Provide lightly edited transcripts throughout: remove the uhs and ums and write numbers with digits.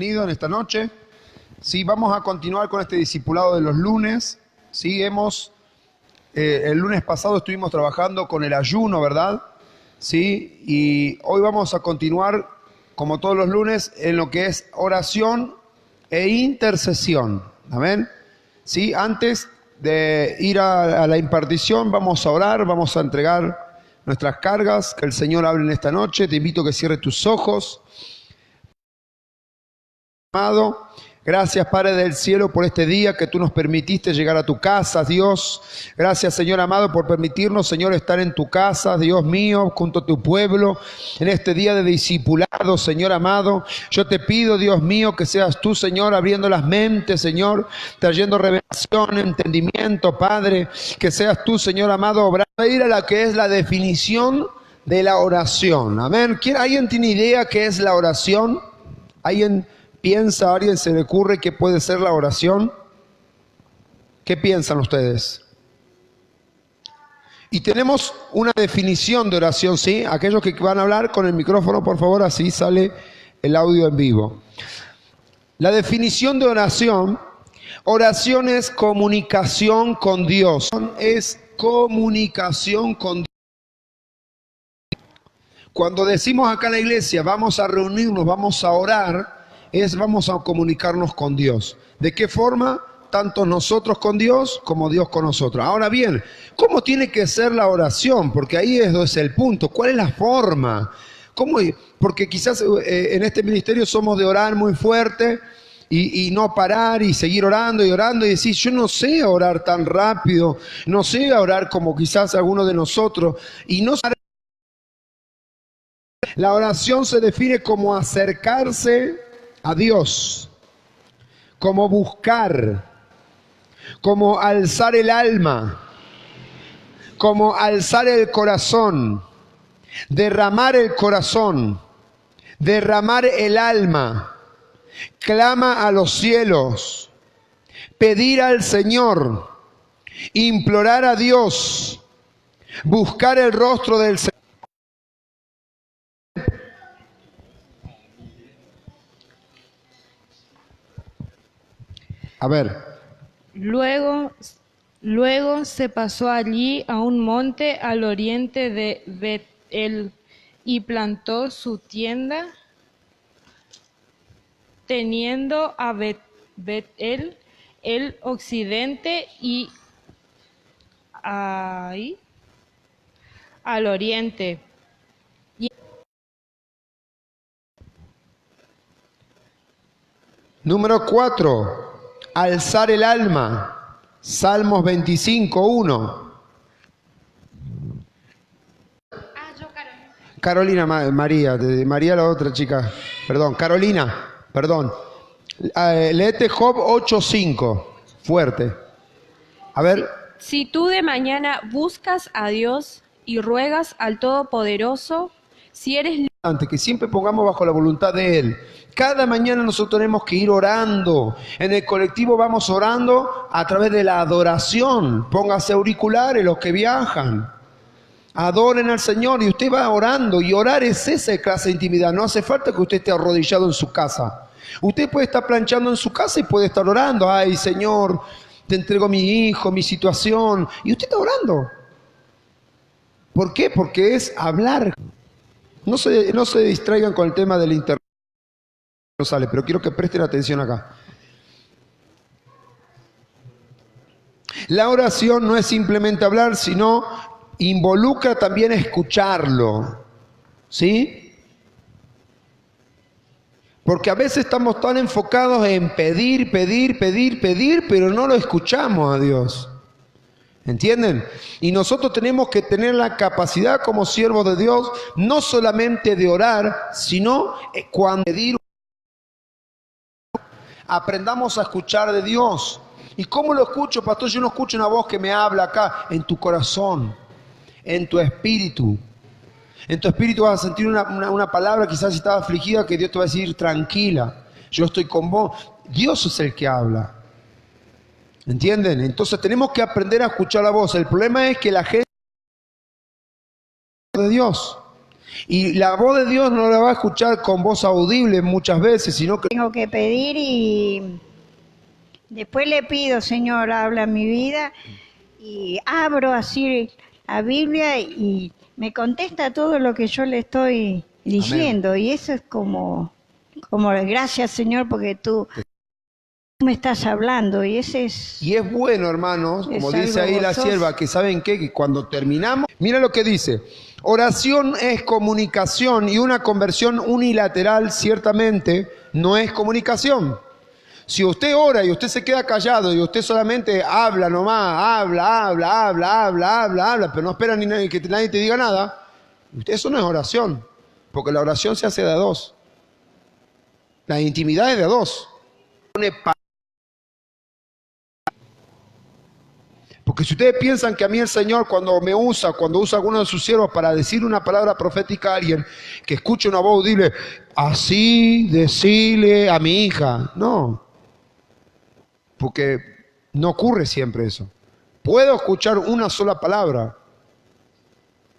En esta noche, sí, vamos a continuar con este discipulado de los lunes. Sí, el lunes pasado estuvimos trabajando con el ayuno, ¿verdad? Sí, y hoy vamos a continuar, como todos los lunes, en lo que es oración e intercesión. Amén. Sí, antes de ir a la impartición, vamos a orar, vamos a entregar nuestras cargas, que el Señor hable en esta noche. Te invito a que cierres tus ojos. Amado, gracias Padre del cielo por este día que tú nos permitiste llegar a tu casa, Dios. Gracias Señor amado por permitirnos, Señor, estar en tu casa, Dios mío, junto a tu pueblo, en este día de discipulado, Señor amado. Yo te pido, Dios mío, que seas tú, Señor, abriendo las mentes, Señor, trayendo revelación, entendimiento, Padre. Que seas tú, Señor amado, obrando a ir a la que es la definición de la oración. Amén. ¿Alguien tiene idea qué es la oración? ¿Alguien piensa, a alguien se le ocurre qué puede ser la oración? ¿Qué piensan ustedes? Y tenemos una definición de oración, ¿sí? Aquellos que van a hablar con el micrófono, por favor, así sale el audio en vivo. La definición de oración es comunicación con Dios. Es comunicación con Dios. Cuando decimos acá en la iglesia, vamos a reunirnos, vamos a orar, vamos a comunicarnos con Dios. ¿De qué forma? Tanto nosotros con Dios como Dios con nosotros. Ahora bien, ¿cómo tiene que ser la oración? Porque ahí es el punto. ¿Cuál es la forma? Porque quizás en este ministerio somos de orar muy fuerte y no parar y seguir orando y decir, yo no sé orar tan rápido, no sé orar como quizás algunos de nosotros. Y no. La oración se define como acercarse a Dios, como buscar, como alzar el alma, como alzar el corazón, derramar el corazón, derramar el alma, clama a los cielos, pedir al Señor, implorar a Dios, buscar el rostro del Señor. A ver. Luego se pasó allí a un monte al oriente de Bet-el y plantó su tienda, teniendo a Bet-el el occidente y ahí al oriente. Número 4. Alzar el alma. Salmos 25:1. Carolina, María la otra chica. Perdón, Carolina, perdón. Léete Job 8:5. Fuerte. A ver. Si tú de mañana buscas a Dios y ruegas al Todopoderoso, si eres que siempre pongamos bajo la voluntad de Él. Cada mañana nosotros tenemos que ir orando. En el colectivo vamos orando a través de la adoración. Póngase auriculares los que viajan. Adoren al Señor y usted va orando. Y orar es esa clase de intimidad. No hace falta que usted esté arrodillado en su casa. Usted puede estar planchando en su casa y puede estar orando. Ay, Señor, te entrego a mi hijo, mi situación. Y usted está orando. ¿Por qué? Porque es hablar. No se distraigan con el tema del internet. No sale, pero quiero que presten atención acá. La oración no es simplemente hablar, sino involucra también escucharlo. ¿Sí? Porque a veces estamos tan enfocados en pedir, pero no lo escuchamos a Dios. ¿Entienden? Y nosotros tenemos que tener la capacidad como siervos de Dios, no solamente de orar, sino cuando pedir. Aprendamos a escuchar de Dios. ¿Y cómo lo escucho, pastor? Yo no escucho una voz que me habla acá, en tu corazón, en tu espíritu. En tu espíritu vas a sentir una palabra, quizás si estás afligida, que Dios te va a decir, tranquila, yo estoy con vos. Dios es el que habla. ¿Entienden? Entonces tenemos que aprender a escuchar la voz. El problema es que la gente de Dios. Y la voz de Dios no la va a escuchar con voz audible muchas veces, sino que Tengo que pedir y después le pido, Señor, habla mi vida, y abro así la Biblia y me contesta todo lo que yo le estoy diciendo. Amén. Y eso es como gracias, Señor, porque tú me estás hablando, y ese es... Y es bueno, hermanos, como dice ahí la sierva, que ¿saben qué? Que cuando terminamos, mira lo que dice: oración es comunicación, y una conversión unilateral ciertamente no es comunicación. Si usted ora y usted se queda callado y usted solamente habla nomás, habla, pero no espera ni que nadie te diga nada, eso no es oración, porque la oración se hace de a dos. La intimidad es de a dos. Porque si ustedes piensan que a mí el Señor cuando usa alguno de sus siervos para decir una palabra profética a alguien, que escuche una voz, dile, así decile a mi hija. No, porque no ocurre siempre eso. Puedo escuchar una sola palabra,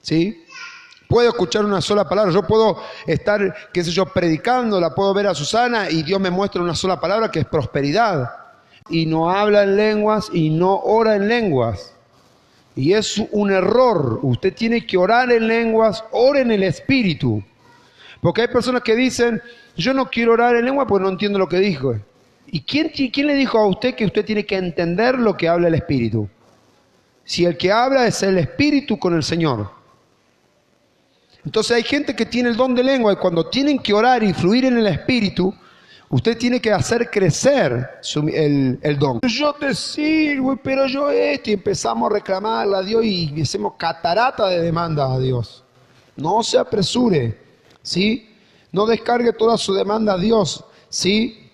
¿sí? Puedo escuchar una sola palabra. Yo puedo estar, qué sé yo, predicando, la puedo ver a Susana y Dios me muestra una sola palabra que es prosperidad. Y no habla en lenguas y no ora en lenguas. Y es un error. Usted tiene que orar en lenguas, ore en el Espíritu. Porque hay personas que dicen, yo no quiero orar en lengua porque no entiendo lo que dijo. ¿Y quién le dijo a usted que usted tiene que entender lo que habla el Espíritu? Si el que habla es el Espíritu con el Señor. Entonces hay gente que tiene el don de lengua y cuando tienen que orar y fluir en el Espíritu, usted tiene que hacer crecer el don. Yo te sirvo, pero yo y empezamos a reclamarle a Dios y hacemos catarata de demanda a Dios. No se apresure, ¿sí? No descargue toda su demanda a Dios, ¿sí?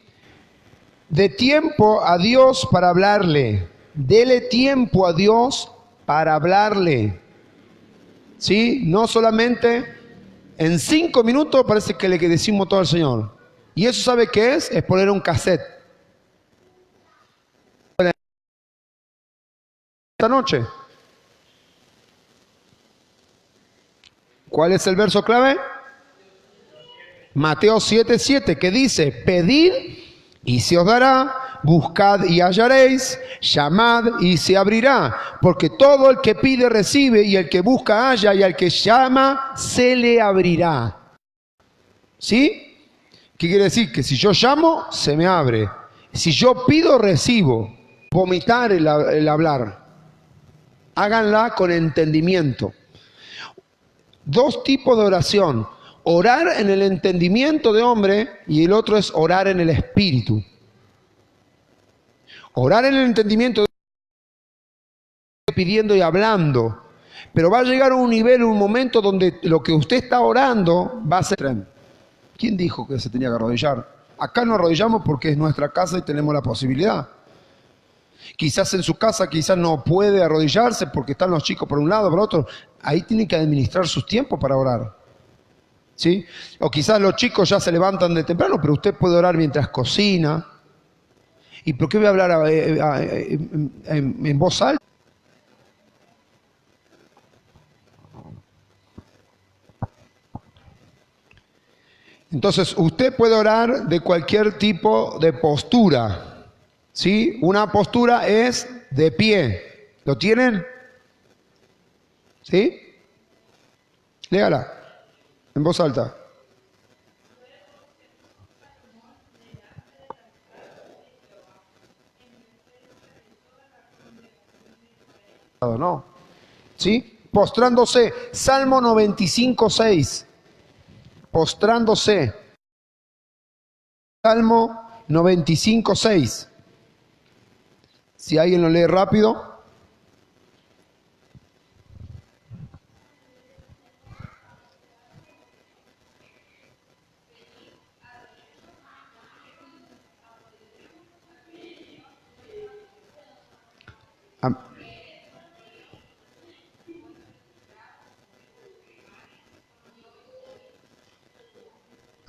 De tiempo a Dios para hablarle. Dele tiempo a Dios para hablarle, ¿sí? No solamente en 5 minutos parece que le decimos todo al Señor. ¿Y eso sabe qué es? Es poner un cassette. Esta noche. ¿Cuál es el verso clave? Mateo 7:7, que dice, pedid y se os dará, buscad y hallaréis, llamad y se abrirá, porque todo el que pide recibe, y el que busca halla, y al que llama se le abrirá. ¿Sí? ¿Qué quiere decir? Que si yo llamo, se me abre. Si yo pido, recibo. Vomitar el hablar. Háganla con entendimiento. 2 tipos de oración. Orar en el entendimiento de hombre y el otro es orar en el espíritu. Orar en el entendimiento de hombre, pidiendo y hablando. Pero va a llegar a un nivel, un momento donde lo que usted está orando va a ser... ¿Quién dijo que se tenía que arrodillar? Acá nos arrodillamos porque es nuestra casa y tenemos la posibilidad. Quizás en su casa quizás no puede arrodillarse porque están los chicos por un lado, por otro. Ahí tiene que administrar sus tiempos para orar, ¿sí? O quizás los chicos ya se levantan de temprano, pero usted puede orar mientras cocina. ¿Y por qué voy a hablar en voz alta? Entonces, usted puede orar de cualquier tipo de postura, ¿sí? Una postura es de pie. ¿Lo tienen? ¿Sí? Léala, en voz alta. ¿No? ¿Sí? Postrándose. Salmo 95:6. Postrándose. Salmo 95:6. Si alguien lo lee rápido.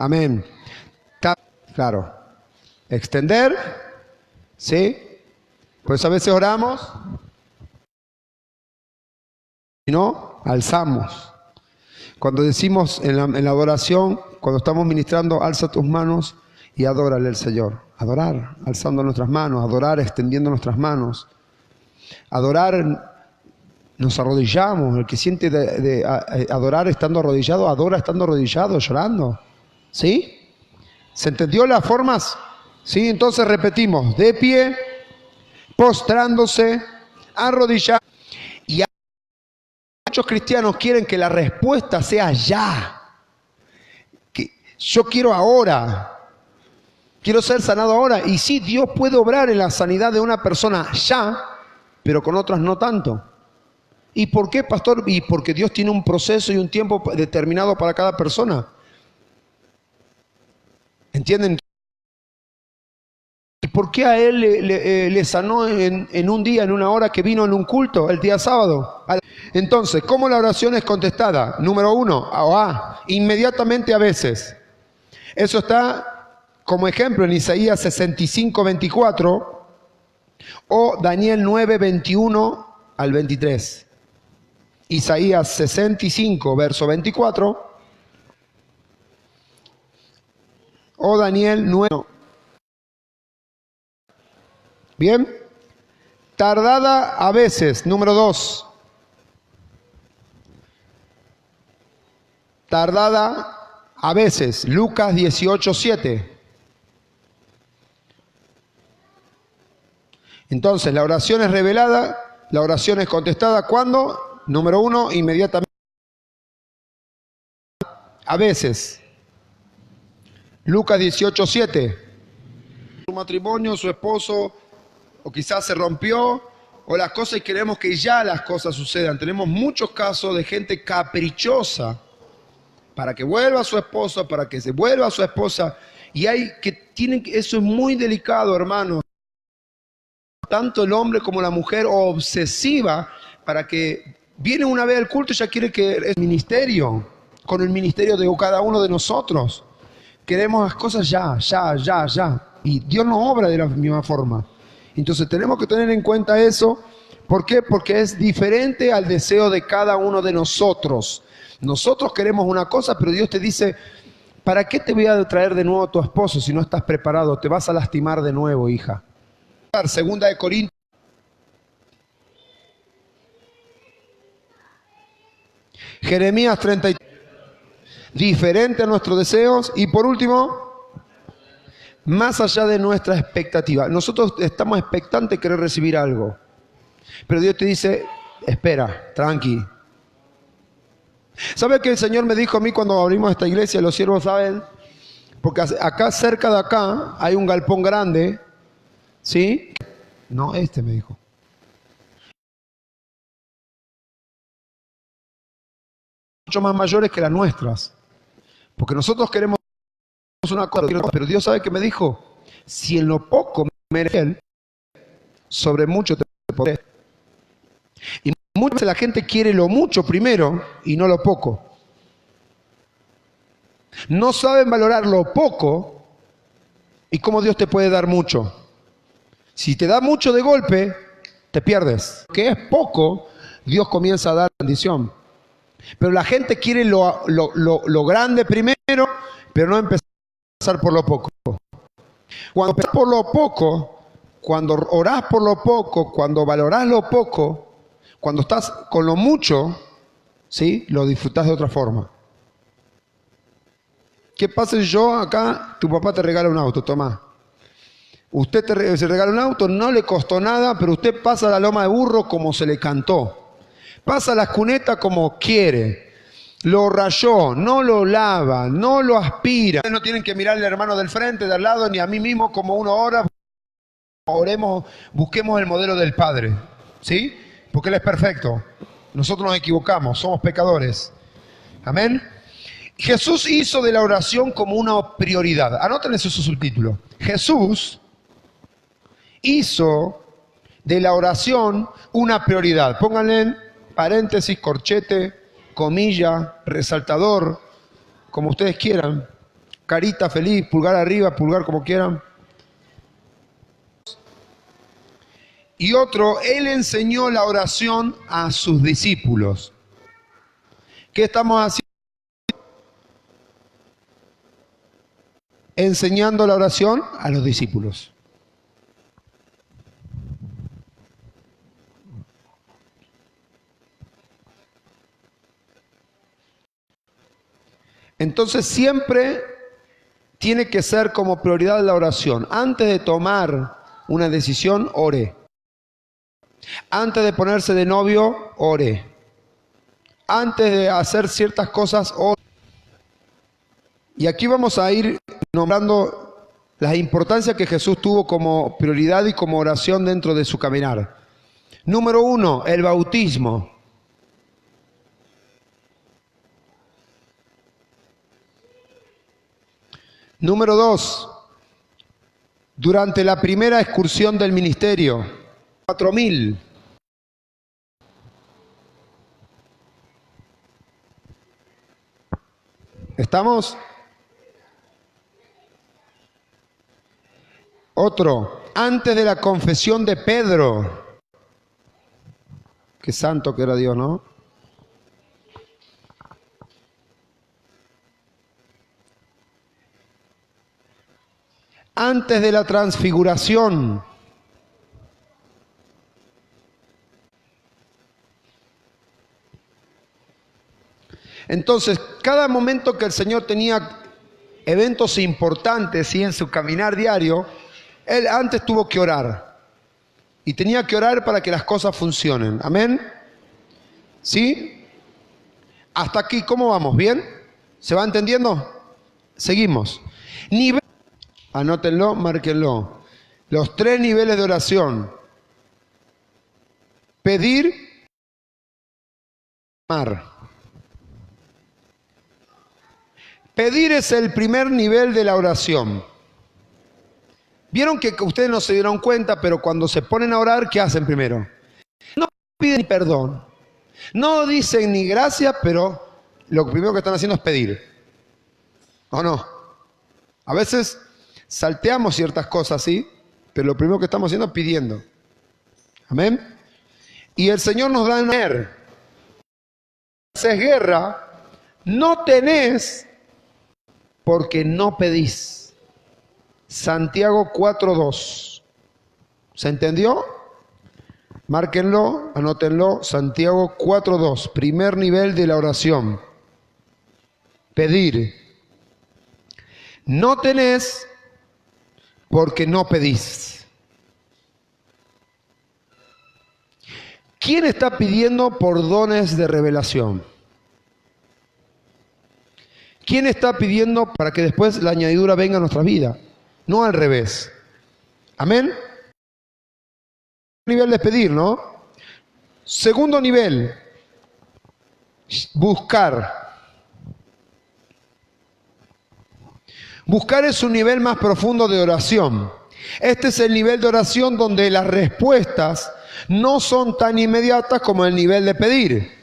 Amén. Claro. Extender. ¿Sí? Pues a veces oramos. Y no, alzamos. Cuando decimos en la adoración, cuando estamos ministrando, alza tus manos y adórale al Señor. Adorar, alzando nuestras manos, adorar, extendiendo nuestras manos. Adorar, nos arrodillamos. El que siente de adorar estando arrodillado, adora estando arrodillado, llorando. ¿Sí? ¿Se entendió las formas? ¿Sí? Entonces repetimos, de pie, postrándose, arrodillado. Y muchos cristianos quieren que la respuesta sea ya. Que yo quiero ahora. Quiero ser sanado ahora. Y sí, Dios puede obrar en la sanidad de una persona ya, pero con otras no tanto. ¿Y por qué, pastor? Y porque Dios tiene un proceso y un tiempo determinado para cada persona. ¿Entienden? ¿Y por qué a él le sanó en un día, en una hora que vino en un culto, el día sábado? Entonces, ¿cómo la oración es contestada? Número 1, inmediatamente a veces. Eso está como ejemplo en Isaías 65, 24 o Daniel 9, 21 al 23. Isaías 65, verso 24 o Daniel 9. Bien. Tardada a veces. Número 2. Tardada a veces. Lucas 18, 7. Entonces, la oración es revelada, la oración es contestada. ¿Cuándo? Número 1, inmediatamente. A veces. Lucas 18, 7. Su matrimonio, su esposo, o quizás se rompió, o las cosas y queremos que ya las cosas sucedan. Tenemos muchos casos de gente caprichosa para que vuelva a su esposo, para que se vuelva a su esposa. Y hay que tienen que, eso es muy delicado, hermanos. Tanto el hombre como la mujer obsesiva para que viene una vez al culto y ya quiere que es ministerio, con el ministerio de cada uno de nosotros. Queremos las cosas ya. Y Dios no obra de la misma forma. Entonces tenemos que tener en cuenta eso. ¿Por qué? Porque es diferente al deseo de cada uno de nosotros. Nosotros queremos una cosa, pero Dios te dice, ¿para qué te voy a traer de nuevo a tu esposo si no estás preparado? Te vas a lastimar de nuevo, hija. Segunda de Corintios. Jeremías 33. Diferente a nuestros deseos. Y por último, más allá de nuestra expectativa. Nosotros estamos expectantes de querer recibir algo. Pero Dios te dice, espera, tranqui. ¿Sabe qué el Señor me dijo a mí cuando abrimos esta iglesia? Los siervos saben. Porque acá, cerca de acá, hay un galpón grande. ¿Sí? No, me dijo. Mucho más mayores que las nuestras. Porque nosotros queremos una cosa, pero Dios sabe que me dijo, si en lo poco me eres fiel, sobre mucho te podré. Y muchas veces la gente quiere lo mucho primero y no lo poco. No saben valorar lo poco y cómo Dios te puede dar mucho. Si te da mucho de golpe, te pierdes. Lo que es poco, Dios comienza a dar bendición. Pero la gente quiere lo grande primero, pero no empezar por lo poco. Cuando empezás por lo poco, cuando orás por lo poco, cuando valorás lo poco, cuando estás con lo mucho, ¿sí? Lo disfrutás de otra forma. ¿Qué pasa si yo acá, tu papá te regala un auto? Tomá. Usted se regala un auto, no le costó nada, pero usted pasa la loma de burro como se le cantó. Pasa las cunetas como quiere. Lo rayó, no lo lava, no lo aspira. No tienen que mirar al hermano del frente, de al lado, ni a mí mismo como uno ora. Oremos, busquemos el modelo del Padre. ¿Sí? Porque Él es perfecto. Nosotros nos equivocamos, somos pecadores. Amén. Jesús hizo de la oración como una prioridad. Anoten eso su subtítulo. Jesús hizo de la oración una prioridad. Pónganle en paréntesis, corchete, comilla, resaltador, como ustedes quieran. Carita feliz, pulgar arriba, pulgar como quieran. Y otro, Él enseñó la oración a sus discípulos. ¿Qué estamos haciendo? enseñando la oración a los discípulos. Entonces siempre tiene que ser como prioridad la oración. Antes de tomar una decisión, ore. Antes de ponerse de novio, ore. Antes de hacer ciertas cosas, ore. Y aquí vamos a ir nombrando la importancia que Jesús tuvo como prioridad y como oración dentro de su caminar. Número 1, el bautismo. Número 2, durante la primera excursión del ministerio, 4.000. ¿Estamos? Otro, antes de la confesión de Pedro. Qué santo que era Dios, ¿no? Antes de la transfiguración. Entonces, cada momento que el Señor tenía eventos importantes, ¿sí?, en su caminar diario, Él antes tuvo que orar. Y tenía que orar para que las cosas funcionen. ¿Amén? ¿Sí? Hasta aquí, ¿cómo vamos? ¿Bien? ¿Se va entendiendo? Seguimos. Nivel. Anótenlo, márquenlo. Los 3 niveles de oración. Pedir, amar. Pedir es el primer nivel de la oración. Vieron que ustedes no se dieron cuenta, pero cuando se ponen a orar, ¿qué hacen primero? No piden ni perdón. No dicen ni gracias, pero lo primero que están haciendo es pedir. ¿O no? A veces salteamos ciertas cosas, ¿sí? Pero lo primero que estamos haciendo es pidiendo. ¿Amén? Y el Señor nos da a entender. Si haces guerra, no tenés porque no pedís. Santiago 4:2. ¿Se entendió? Márquenlo, anótenlo. Santiago 4:2. Primer nivel de la oración. Pedir. No tenés porque no pedís. ¿Quién está pidiendo por dones de revelación? ¿Quién está pidiendo para que después la añadidura venga a nuestra vida? No al revés. ¿Amén? Nivel de pedir, ¿no? Segundo nivel, buscar. Buscar es un nivel más profundo de oración. Este es el nivel de oración donde las respuestas no son tan inmediatas como el nivel de pedir.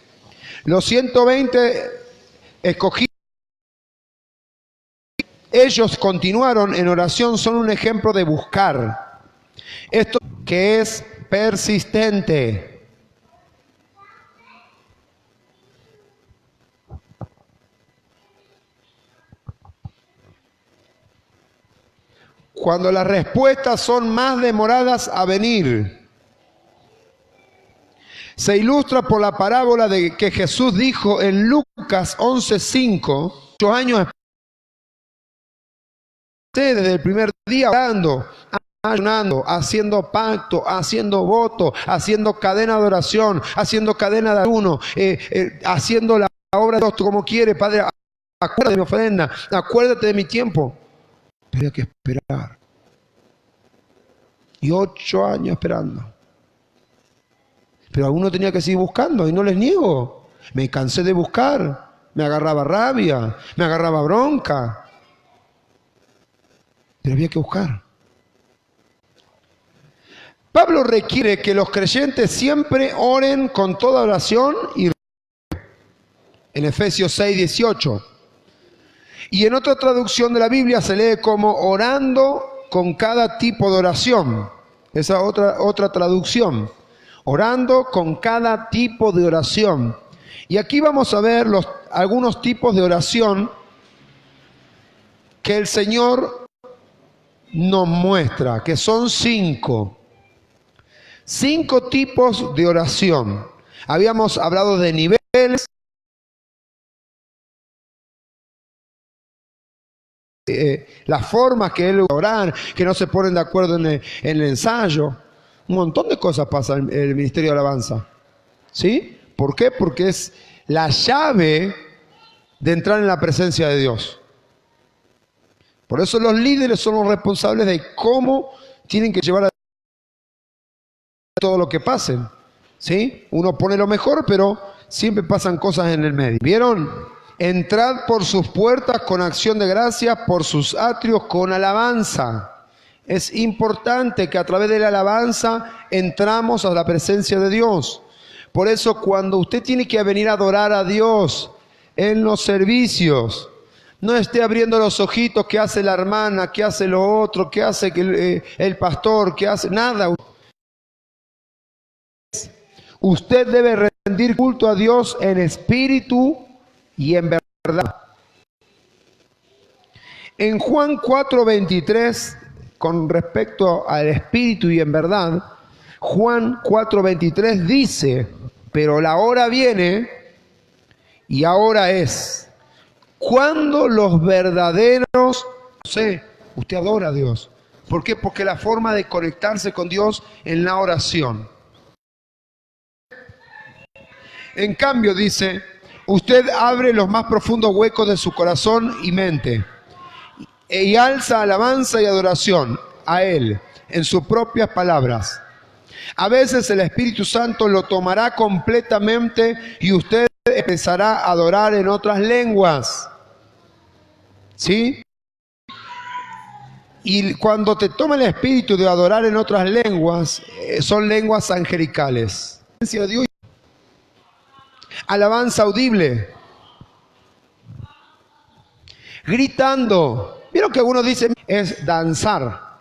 Los 120 escogidos, ellos continuaron en oración, son un ejemplo de buscar. Esto que es persistente. Cuando las respuestas son más demoradas a venir. Se ilustra por la parábola de que Jesús dijo en Lucas 11:5, 8 años desde el primer día orando, ayunando, haciendo pacto, haciendo voto, haciendo cadena de oración, haciendo cadena de ayuno, haciendo la obra de Dios como quiere. Padre, acuérdate de mi ofrenda, acuérdate de mi tiempo. Pero hay que esperar. Y 8 años esperando. Pero uno tenía que seguir buscando, y no les niego. Me cansé de buscar, me agarraba rabia, me agarraba bronca. Pero había que buscar. Pablo requiere que los creyentes siempre oren con toda oración y en Efesios 6:18. Y en otra traducción de la Biblia se lee como orando con cada tipo de oración. Esa otra traducción. Orando con cada tipo de oración. Y aquí vamos a ver algunos tipos de oración que el Señor nos muestra que son 5. 5 tipos de oración. Habíamos hablado de niveles, las formas que él orar, que no se ponen de acuerdo en el ensayo. Un montón de cosas pasa en el ministerio de alabanza. ¿Sí? ¿Por qué? Porque es la llave de entrar en la presencia de Dios. Por eso los líderes son los responsables de cómo tienen que llevar a todo lo que pasen. ¿Sí? Uno pone lo mejor, pero siempre pasan cosas en el medio. ¿Vieron? Entrad por sus puertas con acción de gracias, por sus atrios con alabanza. Es importante que a través de la alabanza entramos a la presencia de Dios. Por eso cuando usted tiene que venir a adorar a Dios en los servicios, no esté abriendo los ojitos, qué hace la hermana, qué hace lo otro, qué hace el pastor, qué hace nada. Usted debe rendir culto a Dios en espíritu y en verdad. En Juan 4:23, con respecto al espíritu y en verdad, Juan 4:23 dice, pero la hora viene y ahora es, cuando los verdaderos, no sé, usted adora a Dios. ¿Por qué? Porque la forma de conectarse con Dios en la oración. En cambio, dice, usted abre los más profundos huecos de su corazón y mente y alza alabanza y adoración a Él en sus propias palabras. A veces el Espíritu Santo lo tomará completamente y usted empezará a adorar en otras lenguas. ¿Sí? Y cuando te toma el Espíritu de adorar en otras lenguas, son lenguas angelicales. Alabanza audible. Gritando. ¿Vieron que algunos dicen es danzar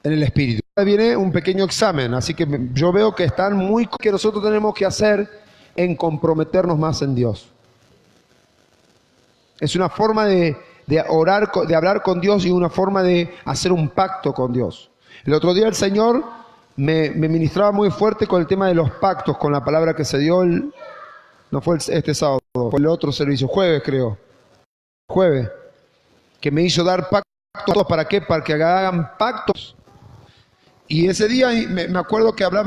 en el Espíritu? Ahora viene un pequeño examen, así que yo veo que están muy... que nosotros tenemos que hacer en comprometernos más en Dios. Es una forma de orar, de hablar con Dios y una forma de hacer un pacto con Dios. El otro día el Señor me ministraba muy fuerte con el tema de los pactos, con la palabra que se dio no fue este sábado, fue el otro servicio, jueves creo. Jueves. Que me hizo dar pactos, ¿para qué? Para que hagan pactos. Y ese día me acuerdo que hablaba.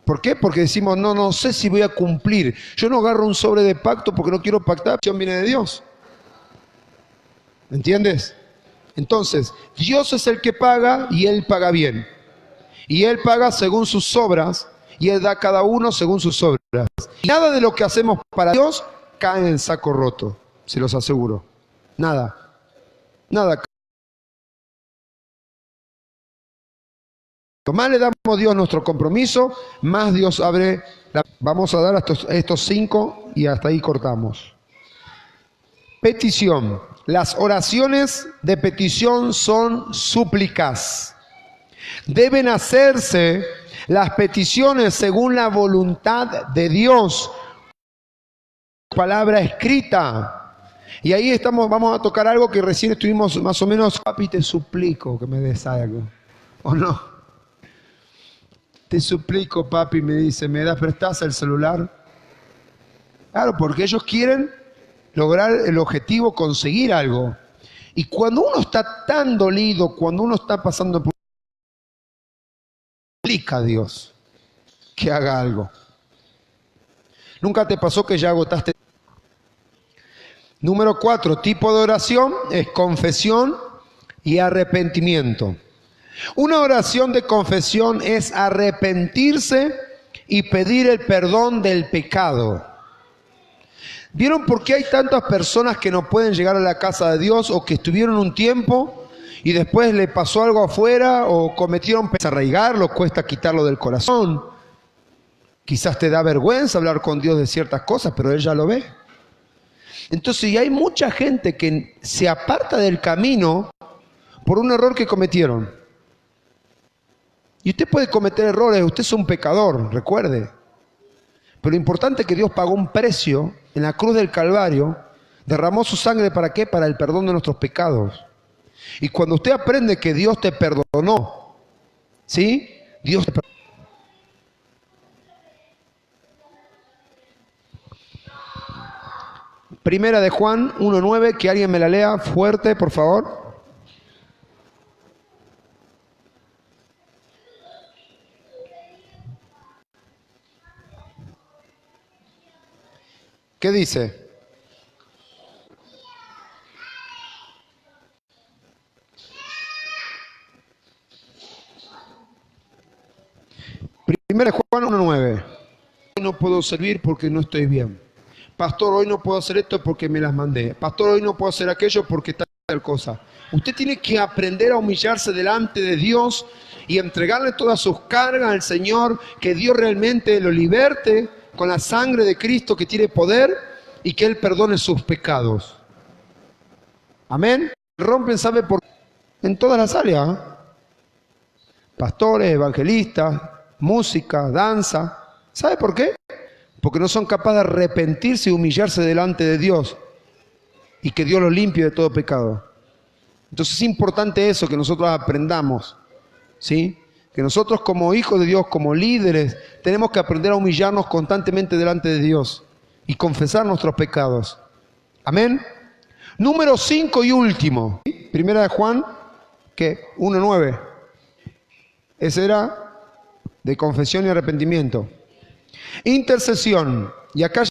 ¿Por qué? Porque decimos, no sé si voy a cumplir. Yo no agarro un sobre de pacto porque no quiero pactar, la acción viene de Dios. ¿Entiendes? Entonces, Dios es el que paga y Él paga bien. Y Él paga según sus obras y Él da a cada uno según sus obras. Y nada de lo que hacemos para Dios cae en saco roto, se los aseguro. Nada. Nada. Más le damos a Dios nuestro compromiso, más Dios abre. Vamos a dar estos 5 y hasta ahí cortamos. Petición. Las oraciones de petición son súplicas. Deben hacerse las peticiones según la voluntad de Dios. Palabra escrita. Y ahí vamos a tocar algo que recién estuvimos más o menos. Papi, te suplico que me des algo. ¿O no? Te suplico, papi, me dice, ¿me prestás el celular? Claro, porque ellos quieren lograr el objetivo, conseguir algo. Y cuando uno está tan dolido, cuando uno está pasando por... Explica a Dios que haga algo. ¿Nunca te pasó que ya agotaste? Número 4, tipo de oración es confesión y arrepentimiento. Una oración de confesión es arrepentirse y pedir el perdón del pecado. ¿Vieron por qué hay tantas personas que no pueden llegar a la casa de Dios o que estuvieron un tiempo y después le pasó algo afuera o cometieron arraigarlo, cuesta quitarlo del corazón? Quizás te da vergüenza hablar con Dios de ciertas cosas, pero Él ya lo ve. Entonces, y hay mucha gente que se aparta del camino por un error que cometieron. Y usted puede cometer errores, usted es un pecador, recuerde. Pero lo importante es que Dios pagó un precio en la cruz del Calvario, derramó su sangre ¿para qué? Para el perdón de nuestros pecados. Y cuando usted aprende que Dios te perdonó, ¿sí? Dios te perdonó. Primera de Juan 1:9, que alguien me la lea fuerte, por favor. ¿Qué dice? Primera de Juan 1:9. Hoy no puedo servir porque no estoy bien. Pastor, hoy no puedo hacer esto porque me las mandé. Pastor, hoy no puedo hacer aquello porque tal cosa. Usted tiene que aprender a humillarse delante de Dios y entregarle todas sus cargas al Señor, que Dios realmente lo liberte con la sangre de Cristo que tiene poder y que Él perdone sus pecados. Amén. Rompen, ¿sabe por qué? En todas las áreas. ¿Eh? Pastores, evangelistas, música, danza. ¿Sabe por qué? Porque no son capaces de arrepentirse y humillarse delante de Dios y que Dios los limpie de todo pecado. Entonces es importante eso, que nosotros aprendamos, ¿sí? Que nosotros como hijos de Dios, como líderes, tenemos que aprender a humillarnos constantemente delante de Dios y confesar nuestros pecados. Amén. Número 5 y último. Primera de Juan, ¿qué? 1:9. Ese era de confesión y arrepentimiento. Intercesión. Y acá